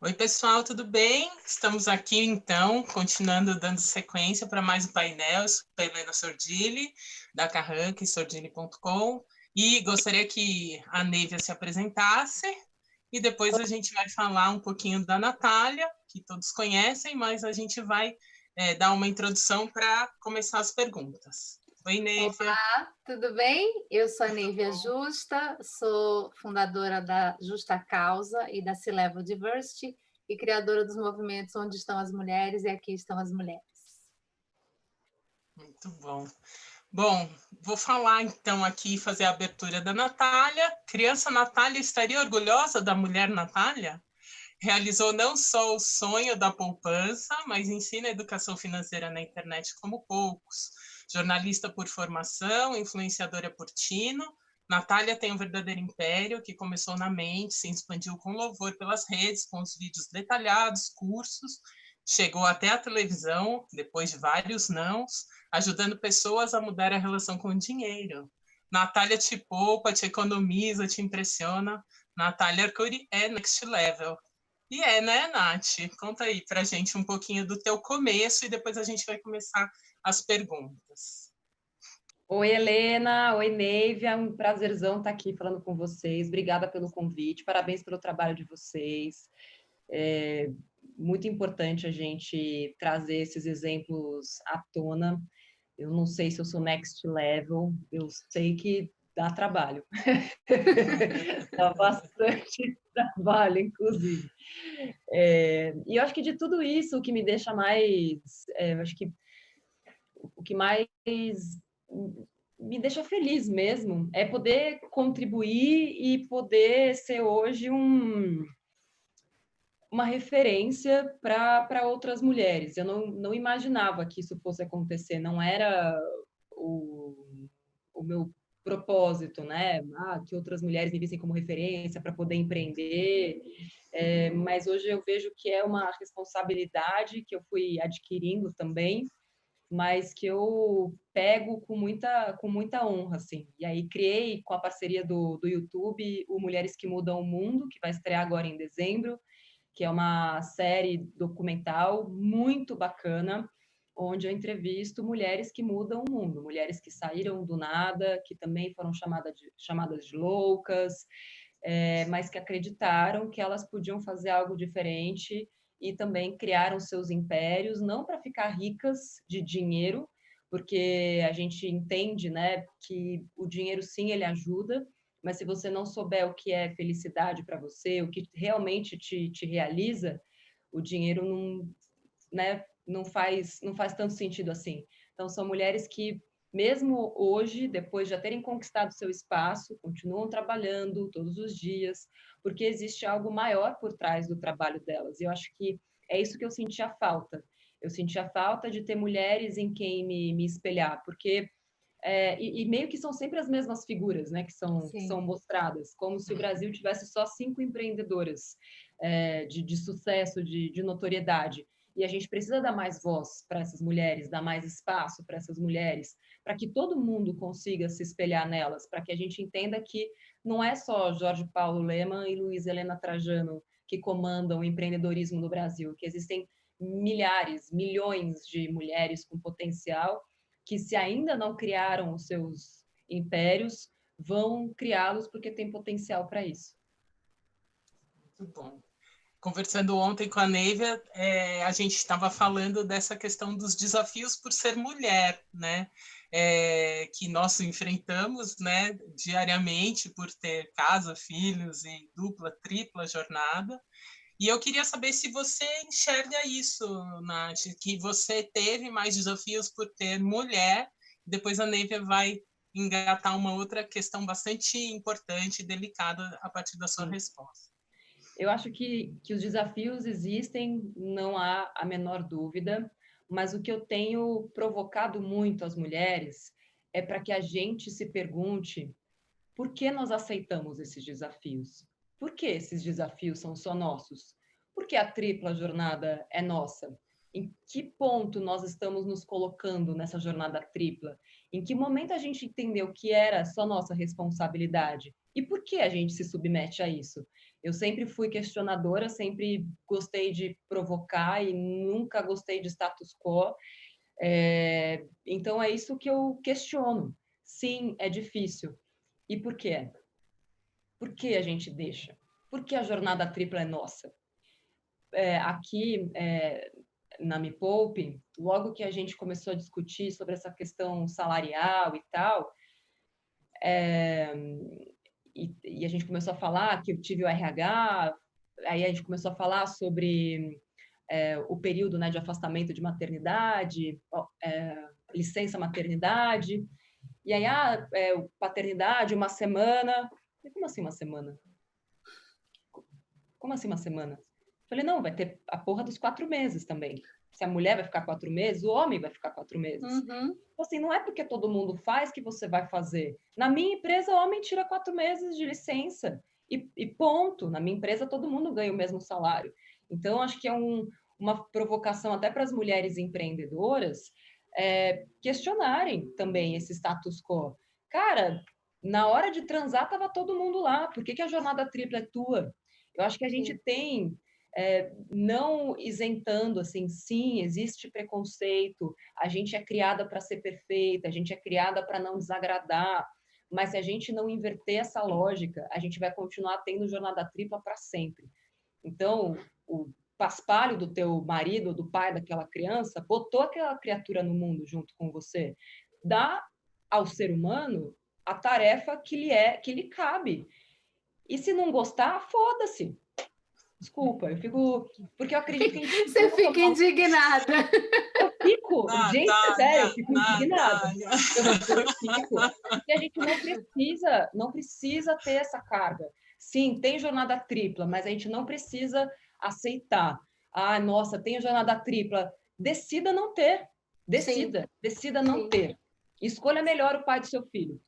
Oi, pessoal, tudo bem? Estamos aqui, então, continuando dando sequência para mais um painel, com a Helena Sordilli, da Carrank, sordilli.com, e gostaria que a Neivia se apresentasse, e depois a gente vai falar um pouquinho da Natália, que todos conhecem, mas a gente vai dar uma introdução para começar as perguntas. Oi, Neivia. Olá, tudo bem? Eu sou a Neivia Justa, sou fundadora da Justa Causa e da C-Level Diversity e criadora dos movimentos Onde Estão as Mulheres e Aqui Estão as Mulheres. Muito bom. Bom, vou falar então aqui, fazer a abertura da Natália. Criança Natália estaria orgulhosa da mulher Natália? Realizou não só o sonho da poupança, mas ensina a educação financeira na internet como poucos. Jornalista por formação, influenciadora por tino, Natália tem um verdadeiro império que começou na mente, se expandiu com louvor pelas redes, com os vídeos detalhados, cursos, chegou até a televisão, depois de vários nãos, ajudando pessoas a mudar a relação com o dinheiro. Natália te poupa, te economiza, te impressiona. Natália Arcuri é next level. E né, Nath? Conta aí pra gente um pouquinho do teu começo e depois a gente vai começar as perguntas. Oi, Helena. Oi, Neivia. É um prazerzão estar aqui falando com vocês. Obrigada pelo convite. Parabéns pelo trabalho de vocês. É muito importante a gente trazer esses exemplos à tona. Eu não sei se eu sou next level, eu sei que dá trabalho. Dá bastante trabalho, inclusive. E eu acho que de tudo isso, o que me deixa mais... acho que o que mais me deixa feliz mesmo é poder contribuir e poder ser hoje uma referência para outras mulheres. Eu não imaginava que isso fosse acontecer, não era o meu propósito, né? Que outras mulheres me vissem como referência para poder empreender. Mas hoje eu vejo que é uma responsabilidade que eu fui adquirindo também, mas que eu pego com muita honra, assim. E aí criei, com a parceria do YouTube, o Mulheres que Mudam o Mundo, que vai estrear agora em dezembro, que é uma série documental muito bacana, onde eu entrevisto mulheres que mudam o mundo, mulheres que saíram do nada, que também foram chamadas de loucas, mas que acreditaram que elas podiam fazer algo diferente e também criaram seus impérios, não para ficar ricas de dinheiro, porque a gente entende, né, que o dinheiro sim ele ajuda, mas se você não souber o que é felicidade para você, o que realmente te realiza, o dinheiro não, né, não faz tanto sentido assim. Então são mulheres que mesmo hoje, depois de já terem conquistado seu espaço, continuam trabalhando todos os dias, porque existe algo maior por trás do trabalho delas. E eu acho que é isso que eu sentia falta. Eu sentia falta de ter mulheres em quem me espelhar, porque e meio que são sempre as mesmas figuras, né, que são mostradas, como se o Brasil tivesse só 5 empreendedoras de sucesso, de notoriedade. E a gente precisa dar mais voz para essas mulheres, dar mais espaço para essas mulheres, para que todo mundo consiga se espelhar nelas, para que a gente entenda que não é só Jorge Paulo Lemann e Luiz Helena Trajano que comandam o empreendedorismo no Brasil, que existem milhares, milhões de mulheres com potencial que, se ainda não criaram os seus impérios, vão criá-los porque tem potencial para isso. Muito bom. Conversando ontem com a Neivia, a gente estava falando dessa questão dos desafios por ser mulher, né? Que nós enfrentamos, né, diariamente por ter casa, filhos e dupla, tripla jornada. E eu queria saber se você enxerga isso, Nath, que você teve mais desafios por ter mulher. Depois a Neivia vai engatar uma outra questão bastante importante e delicada a partir da sua resposta. Eu acho que os desafios existem, não há a menor dúvida, mas o que eu tenho provocado muito as mulheres é para que a gente se pergunte por que nós aceitamos esses desafios? Por que esses desafios são só nossos? Por que a tripla jornada é nossa? Em que ponto nós estamos nos colocando nessa jornada tripla? Em que momento a gente entendeu que era só nossa responsabilidade? E por que a gente se submete a isso? Eu sempre fui questionadora, sempre gostei de provocar e nunca gostei de status quo. Então, é isso que eu questiono. Sim, é difícil. E por quê? Por que a gente deixa? Por que a jornada tripla é nossa? Aqui, na Me Poupe, logo que a gente começou a discutir sobre essa questão salarial e tal, e a gente começou a falar que eu tive o RH, aí a gente começou a falar sobre o período, né, de afastamento de maternidade, licença maternidade, e aí, paternidade, uma semana. Como assim uma semana? Como assim uma semana? Falei, não, vai ter a porra dos 4 meses também. Se a mulher vai ficar 4 meses, o homem vai ficar 4 meses. Uhum. Assim, não é porque todo mundo faz que você vai fazer. Na minha empresa, o homem tira 4 meses de licença. E ponto. Na minha empresa, todo mundo ganha o mesmo salário. Então, acho que é uma provocação até para as mulheres empreendedoras questionarem também esse status quo. Cara, na hora de transar, estava todo mundo lá. Por que a jornada tripla é tua? Eu acho que a gente tem, não isentando, assim, sim, existe preconceito, a gente é criada para ser perfeita, a gente é criada para não desagradar, mas se a gente não inverter essa lógica, a gente vai continuar tendo jornada tripla para sempre. Então, o paspalho do teu marido, do pai daquela criança, botou aquela criatura no mundo junto com você. Dá ao ser humano a tarefa que lhe cabe. E se não gostar, foda-se. Desculpa, eu fico... Porque eu acredito em... Você fica indignada. Eu fico... Gente, é sério, eu fico indignada. Natália. Eu fico. Porque a gente não precisa ter essa carga. Sim, tem jornada tripla, mas a gente não precisa aceitar. Ah, nossa, tem jornada tripla. Decida não ter. Decida não ter. Escolha melhor o pai do seu filho.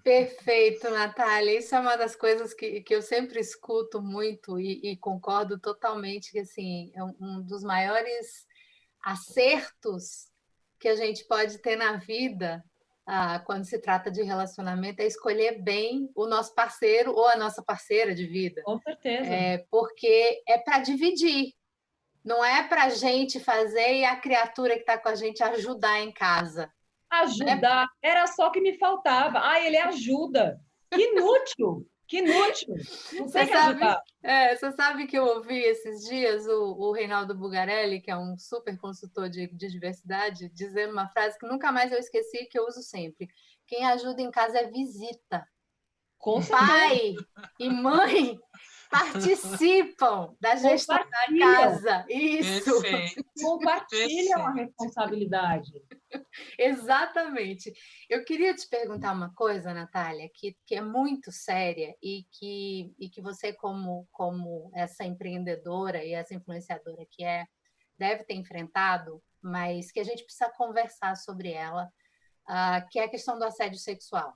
Perfeito, Natália. Isso é uma das coisas que eu sempre escuto muito e concordo totalmente que assim, é um dos maiores acertos que a gente pode ter na vida quando se trata de relacionamento é escolher bem o nosso parceiro ou a nossa parceira de vida. Com certeza. Porque é para dividir. Não é para a gente fazer e a criatura que está com a gente ajudar em casa. Ajudar, era só o que me faltava. Ah, ele ajuda. Que inútil! Que inútil! Não tem que ajudar. Você sabe que eu ouvi esses dias o Reinaldo Bugarelli, que é um super consultor de diversidade, dizer uma frase que nunca mais eu esqueci, que eu uso sempre. Quem ajuda em casa é visita. Com pai e mãe participam da gestão da casa. Isso. Compartilham a responsabilidade. Exatamente. Eu queria te perguntar uma coisa, Natália, que é muito séria e que você, como essa empreendedora e essa influenciadora que deve ter enfrentado, mas que a gente precisa conversar sobre ela, que é a questão do assédio sexual.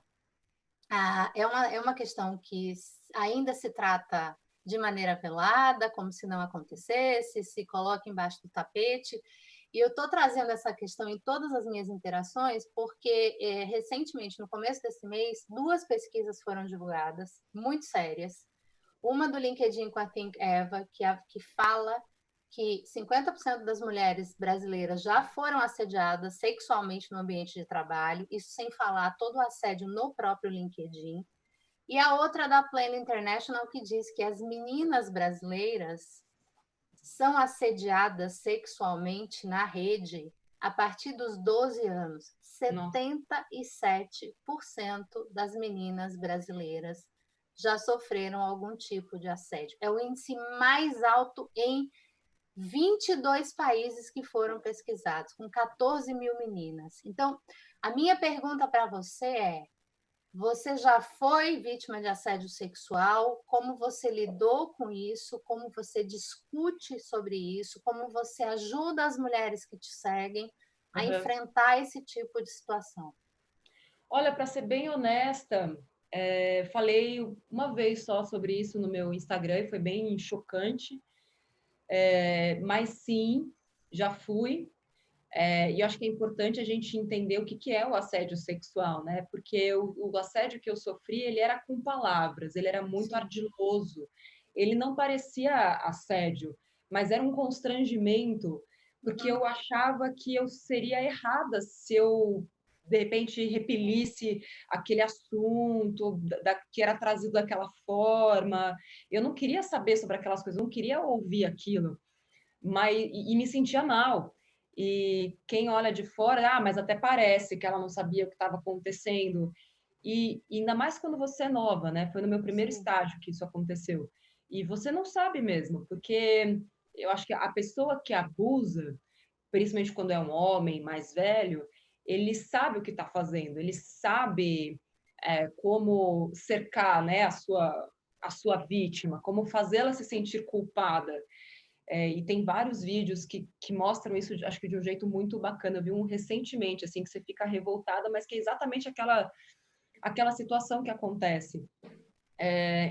É uma questão que ainda se trata de maneira velada, como se não acontecesse, se coloca embaixo do tapete. E eu estou trazendo essa questão em todas as minhas interações, porque recentemente, no começo desse mês, 2 pesquisas foram divulgadas, muito sérias. Uma do LinkedIn com a Think Eva, que fala que 50% das mulheres brasileiras já foram assediadas sexualmente no ambiente de trabalho, isso sem falar todo o assédio no próprio LinkedIn. E a outra da Plan International, que diz que as meninas brasileiras são assediadas sexualmente na rede a partir dos 12 anos. 77% das meninas brasileiras já sofreram algum tipo de assédio. É o índice mais alto em 22 países que foram pesquisados, com 14 mil meninas. Então, a minha pergunta para você é: você já foi vítima de assédio sexual? Como você lidou com isso? Como você discute sobre isso? Como você ajuda as mulheres que te seguem a enfrentar esse tipo de situação? Olha, para ser bem honesta, falei uma vez só sobre isso no meu Instagram e foi bem chocante. Mas sim, já fui. E eu acho que é importante a gente entender o que é o assédio sexual, né? Porque o assédio que eu sofri, ele era com palavras, ele era muito Sim. ardiloso. Ele não parecia assédio, mas era um constrangimento, porque eu achava que eu seria errada se eu, de repente, repelisse aquele assunto que era trazido daquela forma. Eu não queria saber sobre aquelas coisas, eu não queria ouvir aquilo, e me sentia mal. E quem olha de fora, mas até parece que ela não sabia o que estava acontecendo. E ainda mais quando você é nova, né? Foi no meu primeiro Sim. estágio que isso aconteceu. E você não sabe mesmo, porque eu acho que a pessoa que abusa, principalmente quando é um homem mais velho, ele sabe o que está fazendo, ele sabe como cercar, né, a sua vítima, como fazê-la se sentir culpada. E tem vários vídeos que mostram isso, acho que de um jeito muito bacana. Eu vi um recentemente, assim, que você fica revoltada, mas que é exatamente aquela situação que acontece.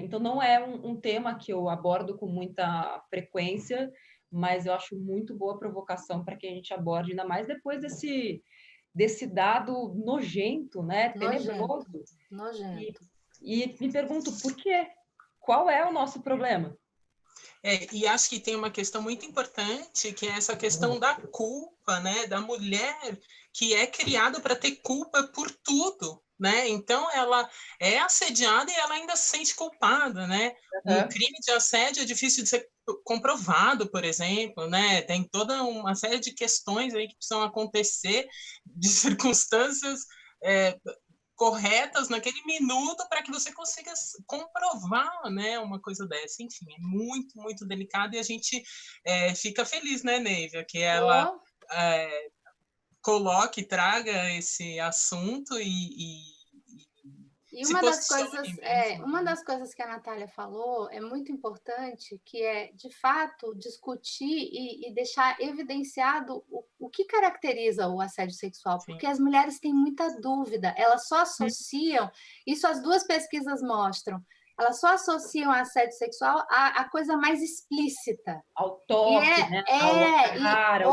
Então, não é um tema que eu abordo com muita frequência, mas eu acho muito boa provocação para que a gente aborde, ainda mais depois desse dado nojento, né? Tenebroso. Nojento. E me pergunto, por quê? Qual é o nosso problema? E acho que tem uma questão muito importante, que é essa questão da culpa, né? Da mulher que é criada para ter culpa por tudo, né? Então, ela é assediada e ela ainda se sente culpada, né? Um crime de assédio é difícil de ser comprovado, por exemplo, né? Tem toda uma série de questões aí que precisam acontecer, de circunstâncias corretas naquele minuto para que você consiga comprovar, né, uma coisa dessa. Enfim, é muito, muito delicado e a gente fica feliz, né, Neivia, que ela coloque, traga esse assunto E se posicione mesmo. uma das coisas que a Natália falou é muito importante, que é, de fato, discutir e deixar evidenciado o que caracteriza o assédio sexual, Sim. porque as mulheres têm muita dúvida, elas só associam, isso as duas pesquisas mostram, elas só associam assédio sexual à coisa mais explícita. Ao toque, né? Ao beijar.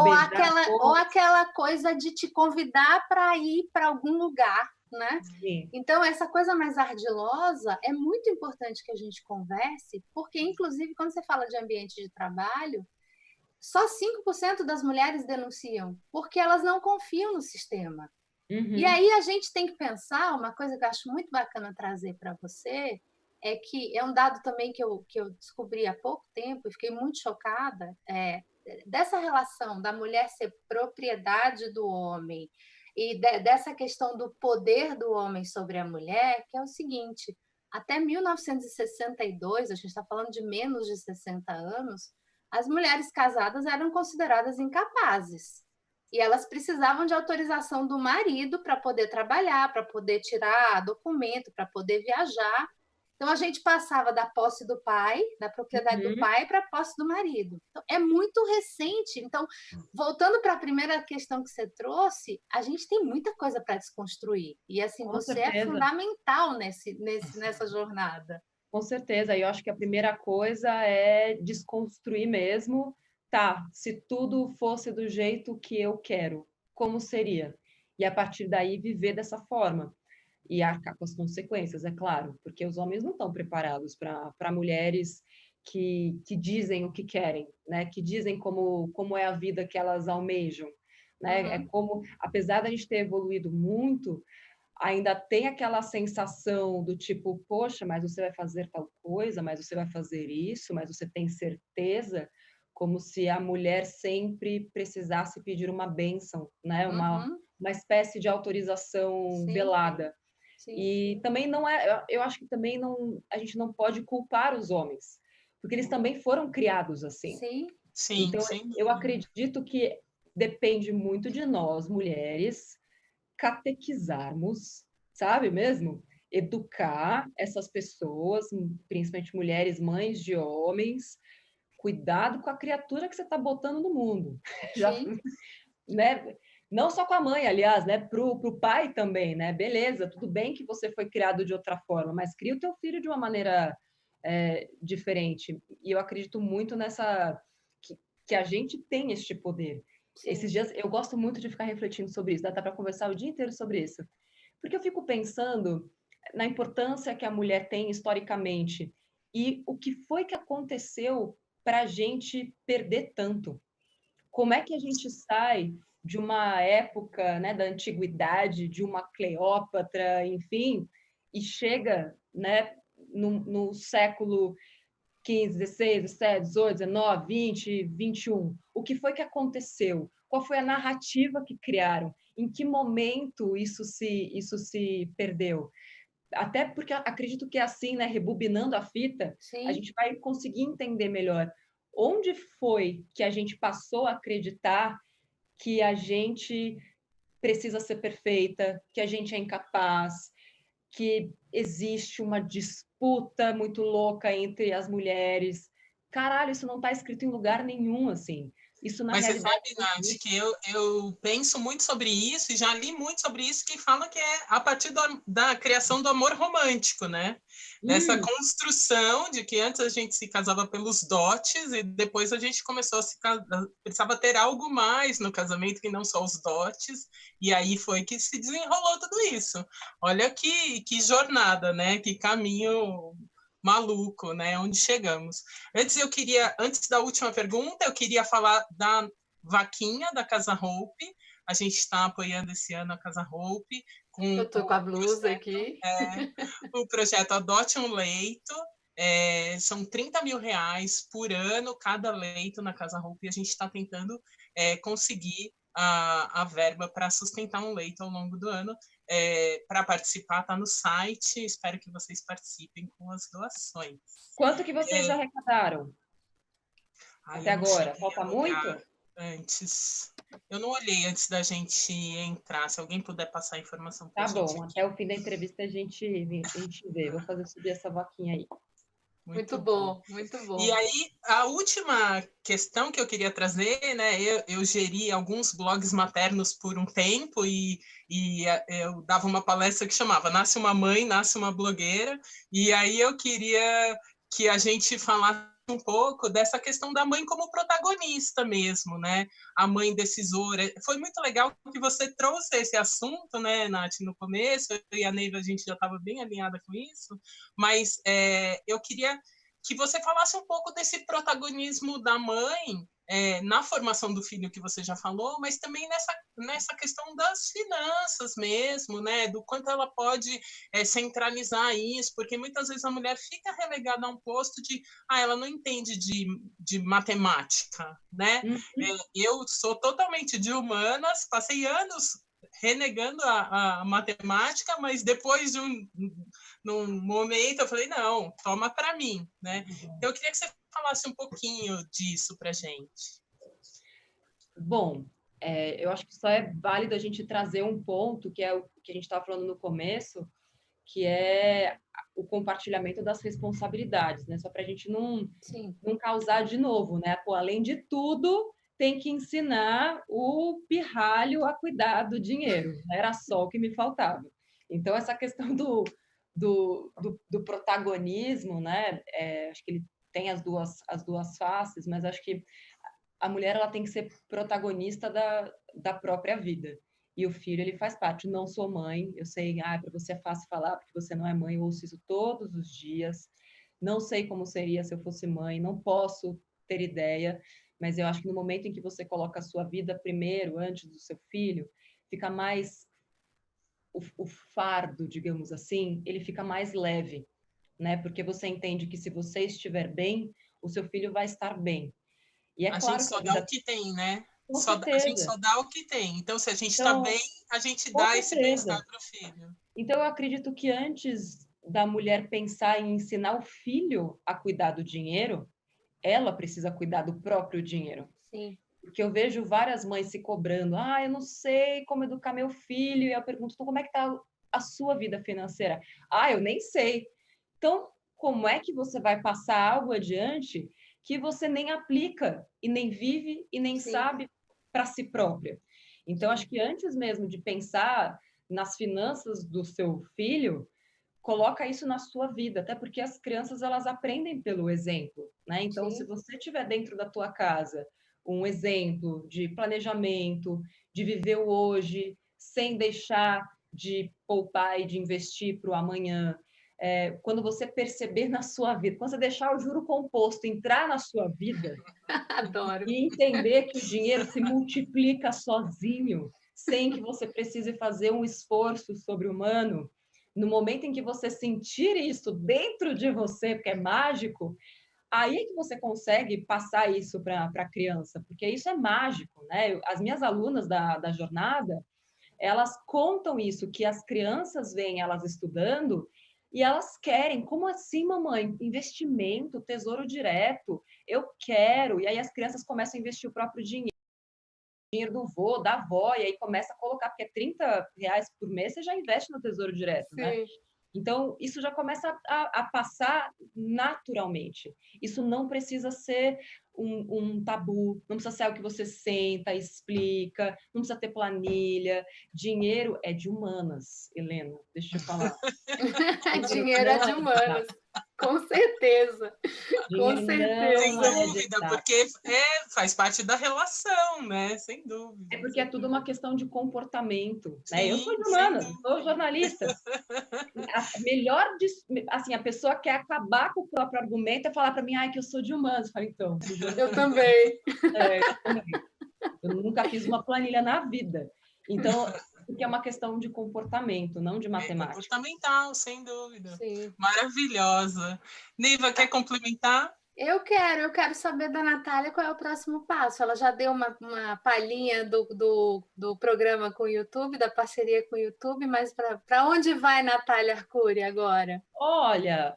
Ou aquela coisa de te convidar para ir para algum lugar, né? Sim. Então, essa coisa mais ardilosa é muito importante que a gente converse, porque, inclusive, quando você fala de ambiente de trabalho, só 5% das mulheres denunciam, porque elas não confiam no sistema. E aí a gente tem que pensar, uma coisa que eu acho muito bacana trazer para você, é que é um dado também que eu descobri há pouco tempo e fiquei muito chocada, dessa relação da mulher ser propriedade do homem e dessa questão do poder do homem sobre a mulher, que é o seguinte, até 1962, a gente está falando de menos de 60 anos, as mulheres casadas eram consideradas incapazes. E elas precisavam de autorização do marido para poder trabalhar, para poder tirar documento, para poder viajar. Então, a gente passava da posse do pai, da propriedade do pai, para a posse do marido. Então, é muito recente. Então, voltando para a primeira questão que você trouxe, a gente tem muita coisa para desconstruir. E, assim, Com você certeza. é fundamental nessa jornada. Com certeza. E eu acho que a primeira coisa é desconstruir mesmo. Tá, se tudo fosse do jeito que eu quero, como seria? E a partir daí viver dessa forma. E arcar com as consequências, é claro, porque os homens não estão preparados para mulheres que dizem o que querem, né? Que dizem como é a vida que elas almejam, né? É como, apesar da gente ter evoluído muito, ainda tem aquela sensação do tipo, poxa, mas você vai fazer tal coisa, mas você vai fazer isso, mas você tem certeza, como se a mulher sempre precisasse pedir uma bênção, né? Uma espécie de autorização velada. Sim. E também não é, eu acho que também não, a gente não pode culpar os homens, porque eles também foram criados assim. Sim. Então, eu acredito que depende muito de nós, mulheres, catequizarmos, sabe mesmo? Educar essas pessoas, principalmente mulheres, mães de homens, cuidado com a criatura que você está botando no mundo. Já, né? Não só com a mãe, aliás, né? Pro pai também, né? Beleza, tudo bem que você foi criado de outra forma, mas cria o teu filho de uma maneira diferente. E eu acredito muito nessa que a gente tem este poder. Esses dias eu gosto muito de ficar refletindo sobre isso, dá para conversar o dia inteiro sobre isso. Porque eu fico pensando na importância que a mulher tem historicamente e o que foi que aconteceu para a gente perder tanto. Como é que a gente sai de uma época, né, da antiguidade, de uma Cleópatra, enfim, e chega, né, no século XV, XVI, XVII, XIX, XX, XXI. O que foi que aconteceu? Qual foi a narrativa que criaram? Em que momento isso se perdeu? Até porque acredito que é assim, né, rebobinando a fita, a Sim, gente vai conseguir entender melhor onde foi que a gente passou a acreditar que a gente precisa ser perfeita, que a gente é incapaz, que existe uma disputa muito louca entre as mulheres. Caralho, isso não está escrito em lugar nenhum, assim. Isso, na Mas você realidade, sabe, não Nath, existe. que eu penso muito sobre isso e já li muito sobre isso, que fala que é a partir da criação do amor romântico, né? Dessa Hum, construção de que antes a gente se casava pelos dotes e depois a gente começou a se casar, precisava ter algo mais no casamento que não só os dotes, e aí foi que se desenrolou tudo isso. Olha que jornada, né? Que caminho maluco, né? Onde chegamos. Antes da última pergunta, eu queria falar da vaquinha da Casa Hope. A gente está apoiando esse ano a Casa Hope com eu tô com a blusa aqui. o projeto Adote um Leito. São 30 mil reais por ano cada leito na Casa Hope e a gente está tentando conseguir a verba para sustentar um leito ao longo do ano. Para participar, está no site. Espero que vocês participem com as doações. quanto que vocês já arrecadaram até Eu não agora? cheguei Falta a olhar muito? antes. Eu não olhei antes da gente entrar. Se alguém puder passar a informação para a Tá gente bom, aqui. até o fim da entrevista a gente vê. Vou fazer subir essa vaquinha aí. Muito bom. Muito E bom. aí, a última questão que eu queria trazer, né? Eu geri alguns blogs maternos por um tempo e eu dava uma palestra que chamava Nasce uma Mãe, Nasce uma Blogueira. E aí eu queria que a gente falasse um pouco dessa questão da mãe como protagonista mesmo, né? A mãe decisora. Foi muito legal que você trouxe esse assunto, né, Nath, no começo. Eu e a Neiva, a gente já estava bem alinhada com isso, mas eu queria que você falasse um pouco desse protagonismo da mãe na formação do filho que você já falou, mas também nessa questão das finanças mesmo, né? Do quanto ela pode centralizar isso, porque muitas vezes a mulher fica relegada a um posto de ela não entende de matemática, né? Eu sou totalmente de humanas, passei anos renegando a matemática, mas depois de num momento eu falei, não, toma para mim, né? Então eu queria que você falasse um pouquinho disso para gente. Bom, eu acho que só é válido a gente trazer um ponto, que é o que a gente estava falando no começo, que é o compartilhamento das responsabilidades, né? Só para a gente não causar de novo, né? Pô, além de tudo, tem que ensinar o pirralho a cuidar do dinheiro. Era só o que me faltava. Então, essa questão do protagonismo, né? Acho que ele tem as duas faces, mas acho que a mulher ela tem que ser protagonista da própria vida. E o filho, ele faz parte. Não sou mãe, eu sei, para você é fácil falar, porque você não é mãe, eu ouço isso todos os dias. Não sei como seria se eu fosse mãe, não posso ter ideia, mas eu acho que no momento em que você coloca a sua vida primeiro, antes do seu filho, fica mais. O fardo, digamos assim, ele fica mais leve, né? Porque você entende que se você estiver bem, o seu filho vai estar bem. E é A gente claro que só a dá o vida. que tem, né? Com A gente certeza. só dá o que tem. Então, se a gente está Então, bem, a gente com dá esse bem-estar certeza. para o filho. Então, eu acredito que antes da mulher pensar em ensinar o filho a cuidar do dinheiro, ela precisa cuidar do próprio dinheiro. Sim. Porque eu vejo várias mães se cobrando, eu não sei como educar meu filho, e eu pergunto, então, como é que está a sua vida financeira? Eu nem sei. Então, como é que você vai passar algo adiante que você nem aplica, e nem vive, e nem Sim. sabe para si própria? Então, acho que antes mesmo de pensar nas finanças do seu filho, coloca isso na sua vida, até porque as crianças elas aprendem pelo exemplo, né? Então, se Sim. você estiver dentro da tua casa, um exemplo de planejamento, de viver o hoje, sem deixar de poupar e de investir para o amanhã. Quando você perceber na sua vida, quando você deixar o juro composto entrar na sua vida, Adoro. e entender que o dinheiro se multiplica sozinho, sem que você precise fazer um esforço sobre-humano, no momento em que você sentir isso dentro de você, porque é mágico, aí é que você consegue passar isso para a criança, porque isso é mágico, né? As minhas alunas da jornada, elas contam isso, que as crianças veem elas estudando e elas querem. Como assim, mamãe? Investimento, tesouro direto, eu quero. E aí as crianças começam a investir o próprio dinheiro do vô, da avó, e aí começa a colocar, porque R$ 30 por mês você já investe no tesouro direto, né? Sim. Então, isso já começa a passar naturalmente. Isso não precisa ser um tabu, não precisa ser algo que você senta, explica, não precisa ter planilha. Dinheiro é de humanas, Helena, deixa eu falar. Dinheiro é de humanas, com certeza. Com Dinheiro certeza. Sem não é de dúvida, exato. porque faz parte da relação, né? Sem dúvida. É porque é tudo uma questão de comportamento, né? Sim, Eu sou de sem humanas, dúvida. sou jornalista. Assim, a pessoa quer acabar com o próprio argumento e falar para mim, que eu sou de humanas. Eu falo, então, sou jornalista. Eu também. Eu também. Eu nunca fiz uma planilha na vida. Então, porque é uma questão de comportamento, não de matemática. Comportamental, sem dúvida. Sim. Maravilhosa. Neiva, quer complementar? Eu quero saber da Natália qual é o próximo passo. Ela já deu uma palhinha do programa com o YouTube, da parceria com o YouTube, mas para onde vai Natália Arcuri agora? Olha,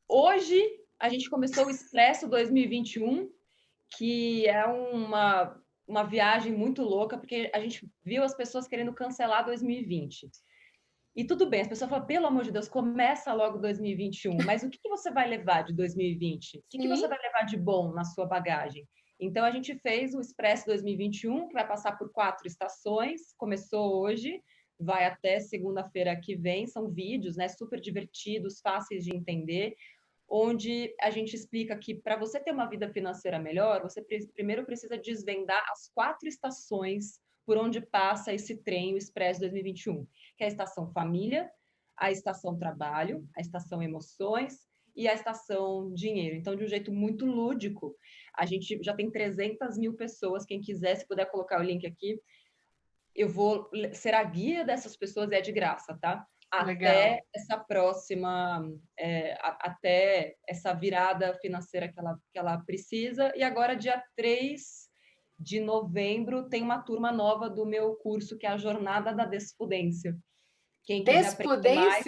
hoje a gente começou o Expresso 2021, que é uma viagem muito louca, porque a gente viu as pessoas querendo cancelar 2020. E tudo bem, as pessoas falam, pelo amor de Deus, começa logo 2021, mas o que você vai levar de 2020? O que você vai levar de bom na sua bagagem? Então, a gente fez o Expresso 2021, que vai passar por 4 estações, começou hoje, vai até segunda-feira que vem, são vídeos, né, super divertidos, fáceis de entender, onde a gente explica que para você ter uma vida financeira melhor, você primeiro precisa desvendar as 4 estações por onde passa esse trem, o Expresso 2021, que é a estação família, a estação trabalho, a estação emoções e a estação dinheiro. Então, de um jeito muito lúdico, a gente já tem 300 mil pessoas, quem quiser, se puder colocar o link aqui, eu vou ser a guia dessas pessoas, é de graça, tá? Até essa próxima, até essa virada financeira que ela precisa. E agora, dia 3 de novembro, tem uma turma nova do meu curso, que é a Jornada da Despudência. Quem quiser aprender mais...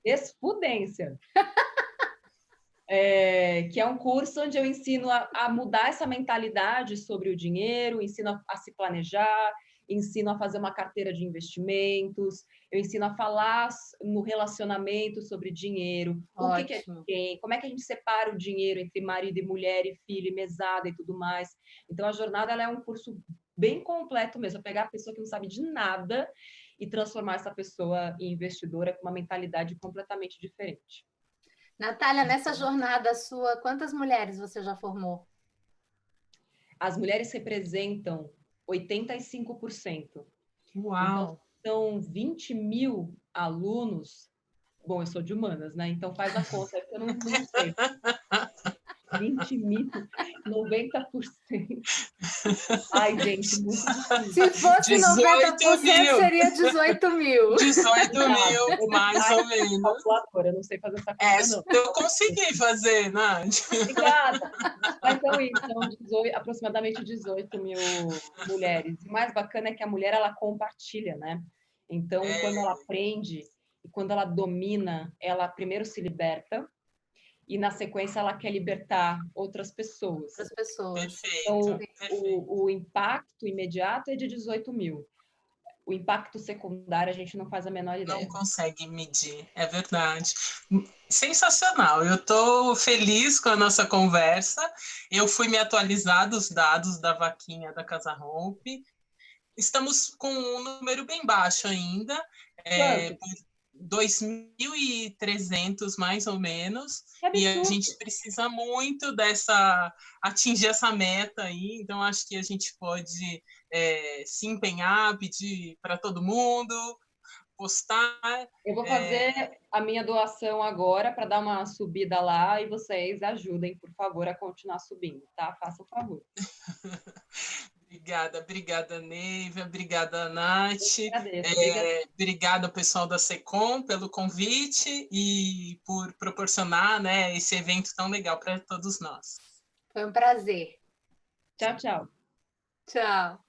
Despudência! Que é um curso onde eu ensino a mudar essa mentalidade sobre o dinheiro, ensino a se planejar, ensino a fazer uma carteira de investimentos, eu ensino a falar no relacionamento sobre dinheiro, o que é quem, como é que a gente separa o dinheiro entre marido e mulher, e filho, e mesada e tudo mais. Então, a jornada ela é um curso bem completo mesmo, pegar a pessoa que não sabe de nada e transformar essa pessoa em investidora com uma mentalidade completamente diferente. Natália, nessa jornada sua, quantas mulheres você já formou? As mulheres representam 85%. Uau! Então, são 20 mil alunos. Bom, eu sou de humanas, né? Então, faz a conta, eu não sei. 20 mil, 90%. Ai, gente, muito difícil. Se fosse 90%, seria 18 mil. 18 mil, mais ou menos. Calculadora, eu não sei fazer essa conta, não. Eu consegui fazer, Nádia. Obrigada. Então, isso, aproximadamente 18 mil mulheres. O mais bacana é que a mulher, ela compartilha, né? Então, quando ela aprende e quando ela domina, ela primeiro se liberta, e, na sequência, ela quer libertar outras pessoas. Outras pessoas. Então, o impacto imediato é de 18 mil. O impacto secundário, a gente não faz a menor ideia. Não consegue medir, é verdade. Sensacional, eu estou feliz com a nossa conversa. Eu fui me atualizar dos dados da vaquinha da Casa Hope. Estamos com um número bem baixo ainda. 2.300 mais ou menos, Que e a absurdo. gente precisa muito atingir essa meta aí, então acho que a gente pode se empenhar, pedir para todo mundo, postar. Eu vou fazer a minha doação agora para dar uma subida lá e vocês ajudem, por favor, a continuar subindo, tá? Faça o favor. Obrigada, Neiva, obrigada, Nath, Agradeço. obrigada, pessoal da SECOM, pelo convite e por proporcionar, né, esse evento tão legal para todos nós. Foi um prazer. Tchau, tchau. Tchau.